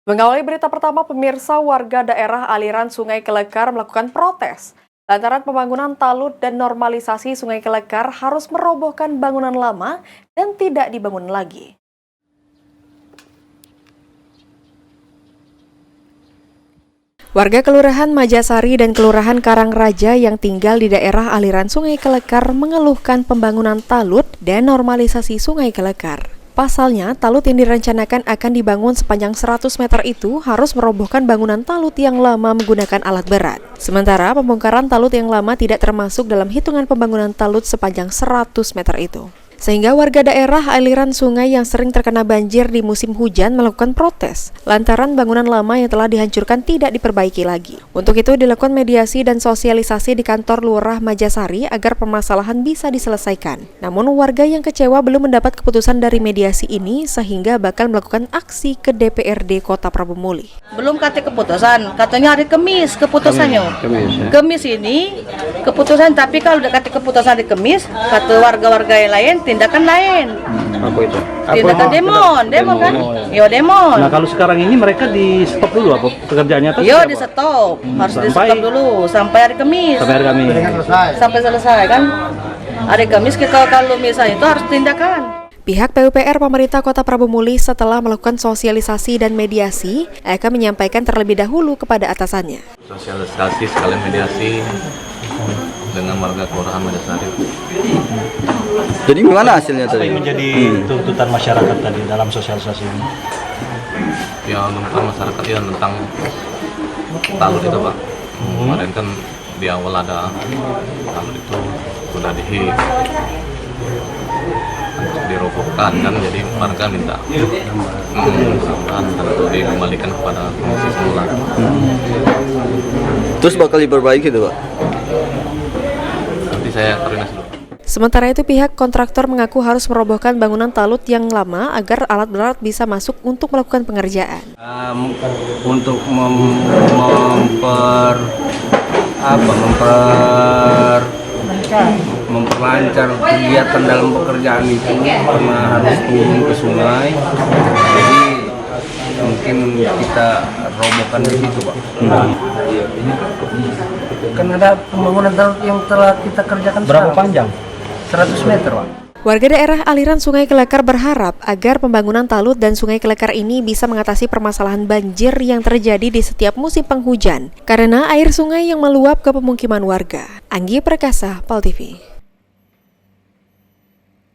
Mengawali berita pertama, pemirsa, warga daerah aliran Sungai Kelekar melakukan protes lantaran pembangunan talud dan normalisasi Sungai Kelekar harus merobohkan bangunan lama dan tidak dibangun lagi. Warga Kelurahan Majasari dan Kelurahan Karangraja yang tinggal di daerah aliran Sungai Kelekar mengeluhkan pembangunan talud dan normalisasi Sungai Kelekar. Pasalnya, talud yang direncanakan akan dibangun sepanjang 100 meter itu harus merobohkan bangunan talud yang lama menggunakan alat berat. Sementara pembongkaran talud yang lama tidak termasuk dalam hitungan pembangunan talud sepanjang 100 meter itu. Sehingga warga daerah aliran sungai yang sering terkena banjir di musim hujan melakukan protes lantaran bangunan lama yang telah dihancurkan tidak diperbaiki lagi. Untuk itu dilakukan mediasi dan sosialisasi di kantor Lurah Majasari agar permasalahan bisa diselesaikan. Namun warga yang kecewa belum mendapat keputusan dari mediasi ini sehingga bakal melakukan aksi ke DPRD Kota Prabu Muli. Belum kata keputusan, katanya hari Kamis keputusannya. Kamis ini keputusan, tapi kalau udah kata keputusan hari Kamis, kata warga-warga yang lain tindakan lain. Apa itu? Tindakan demo kan? Yo demo. Nah kalau sekarang ini mereka di stop dulu apa pekerjaannya? Yo di stop, harus di stop dulu sampai hari Kamis. Sampai hari Kamis. Sampai selesai kan? Hari Kamis kita kalau misalnya itu harus tindakan. Pihak PUPR pemerintah Kota Prabu Muli setelah melakukan sosialisasi dan mediasi akan menyampaikan terlebih dahulu kepada atasannya. Sosialisasi sekalian mediasi dengan warga Kelurahan Majasari. Jadi gimana hasilnya tadi? Menjadi tuntutan masyarakat tadi dalam sosialisasi ini? Ya tuntutan masyarakat ya tentang talud itu Pak. Kemarin kan di awal ada talud itu sudah dirobohkan kan, jadi warga minta untuk dikembalikan kepada kondisi semula. Terus bakal diperbaiki itu Pak? Nanti saya koordinasi dulu. Sementara itu pihak kontraktor mengaku harus merobohkan bangunan talud yang lama agar alat berat bisa masuk untuk melakukan pengerjaan. Untuk memperlancar kegiatan dalam pekerjaan itu karena harus turun ke sungai, jadi mungkin kita robohkan di situ Pak. Kan ada pembangunan talud yang telah kita kerjakan. Berapa panjang? 100 meter Pak. Warga daerah aliran Sungai Kelekar berharap agar pembangunan talud dan Sungai Kelekar ini bisa mengatasi permasalahan banjir yang terjadi di setiap musim penghujan karena air sungai yang meluap ke pemukiman warga. Anggi Perkasa, PAL TV.